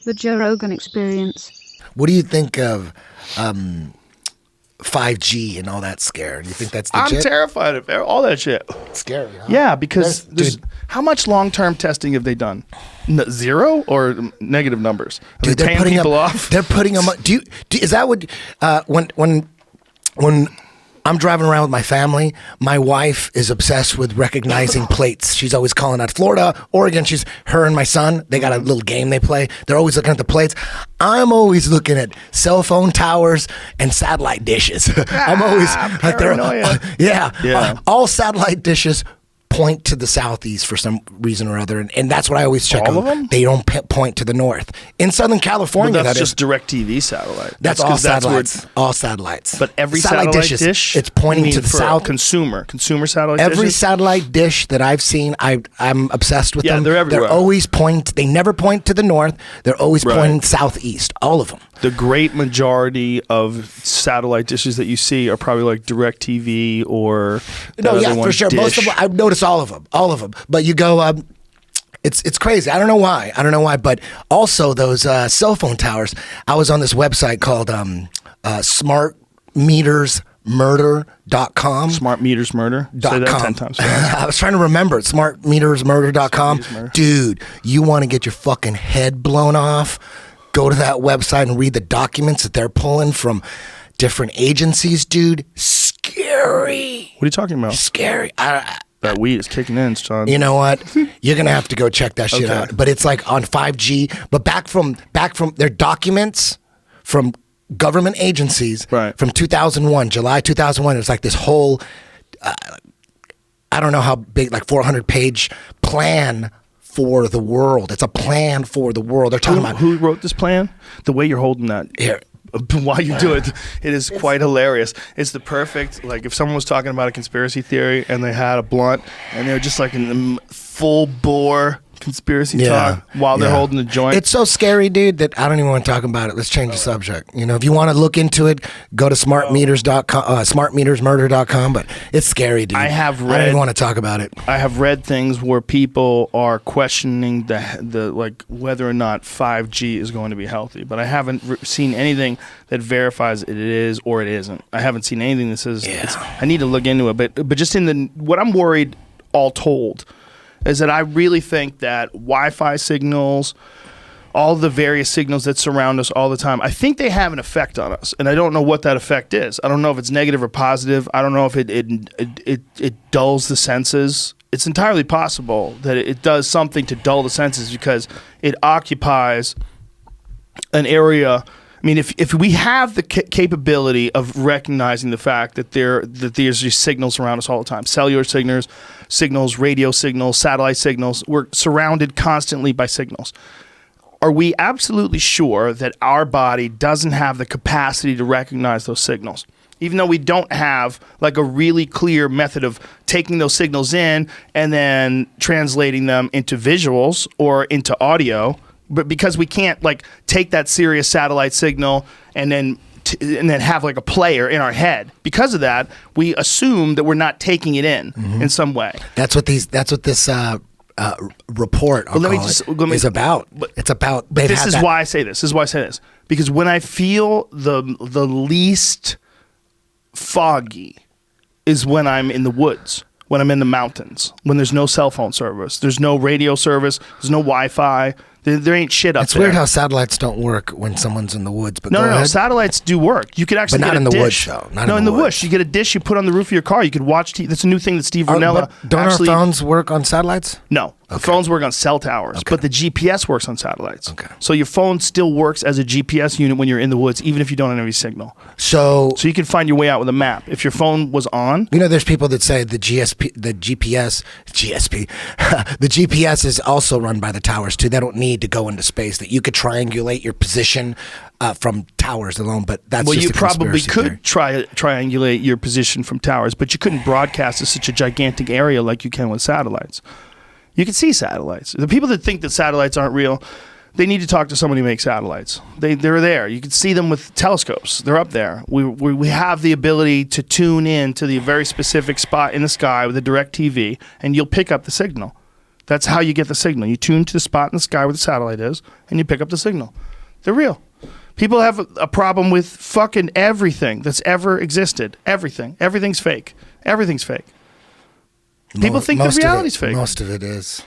The Joe Rogan Experience. What do you think of 5G and all that scare? Do you think that's legit? I'm terrified of all that shit. It's scary, huh? Yeah, because Dude. how much long-term testing have they done? Zero or negative numbers? Are Dude, they they're paying putting people up, off? They're putting them up. Is that what, when I'm driving around with my family, my wife is obsessed with recognizing plates. She's always calling out Florida, Oregon. Her and my son, they got a little game they play. They're always looking at the plates. I'm always looking at cell phone towers and satellite dishes. I'm always like, all satellite dishes point to the southeast for some reason or other, and that's what I always check. All of them? They don't point to the north. In Southern California, But that's that just DirecTV satellite. that's all satellites. All satellites. But every satellite dish, it's pointing to the for south. Consumer satellite. Every dishes? satellite dish that I've seen, I'm obsessed with them. They're everywhere. They're always they never point to the north. They're always pointing southeast. All of them. The great majority of satellite dishes that you see are probably like DirecTV or for sure. Dish. Most of them, I've noticed all of them. But you go, it's crazy. I don't know why. But also those cell phone towers. I was on this website called smartmetersmurder.com. Smartmetersmurder. Say that 10 times. I was trying to remember it. Smartmetersmurder.com. Dude, you want to get your fucking head blown off? Go to that website and read the documents that they're pulling from different agencies, dude. Scary. What are you talking about? Scary. That weed is kicking in, Sean. You know what? You're gonna have to go check that shit out. But it's like on 5G. But back from their documents from government agencies from 2001, July 2001. It was like this whole, I don't know how big, like 400-page plan for the world. It's a plan for the world. They're talking about who wrote this plan. The way you're holding that here. While you do it, it is quite hilarious. It's the perfect, like if someone was talking about a conspiracy theory and they had a blunt and they're just like in the full bore conspiracy talk while they're holding the joint. It's so scary, dude, that I don't even want to talk about it. Let's change the subject. You know, if you want to look into it, go to smartmetersmurder.com, but it's scary, dude. I don't even want to talk about it. I have read things where people are questioning the like whether or not 5G is going to be healthy, but I haven't seen anything that verifies it is or it isn't. I haven't seen anything that says I need to look into it, but just in what I'm worried all told is that I really think that Wi-Fi signals, all the various signals that surround us all the time, I think they have an effect on us, and I don't know what that effect is. I don't know if it's negative or positive. I don't know if it dulls the senses. It's entirely possible that it does something to dull the senses because it occupies an area. I mean, if we have the capability of recognizing the fact that there's these signals around us all the time, cellular signals, radio signals, satellite signals, we're surrounded constantly by signals. Are we absolutely sure that our body doesn't have the capacity to recognize those signals? Even though we don't have like a really clear method of taking those signals in and then translating them into visuals or into audio, but because we can't like take that Sirius satellite signal and then have like a player in our head. Because of that, we assume that we're not taking it in some way. That's what this report is about. It's about. But this is why I say this. Because when I feel the least foggy is when I'm in the woods, when I'm in the mountains, when there's no cell phone service, there's no radio service, there's no Wi-Fi. There ain't shit up there. It's weird how satellites don't work when someone's in the woods. But no, satellites do work. You could actually but not get in a the dish. woods, though. Not in the woods. You get a dish you put on the roof of your car. You could watch TV. That's a new thing that Steve Rinella don't our phones work on satellites? No. The phones work on cell towers, but the GPS works on satellites. Okay. So your phone still works as a GPS unit when you're in the woods, even if you don't have any signal. So you can find your way out with a map. If your phone was on. You know, there's people that say the GPS is also run by the towers too. They don't need to go into space. That you could triangulate your position from towers alone, but that's just a conspiracy theory. You probably could triangulate your position from towers, but you couldn't broadcast to such a gigantic area like you can with satellites. You can see satellites. The people that think that satellites aren't real, they need to talk to somebody who makes satellites. They're there. You can see them with telescopes. They're up there. We have the ability to tune in to the very specific spot in the sky with a DirecTV, and you'll pick up the signal. That's how you get the signal. You tune to the spot in the sky where the satellite is, and you pick up the signal. They're real. People have a problem with fucking everything that's ever existed. Everything. Everything's fake. Everything's fake. People think that reality's fake. Most of it is.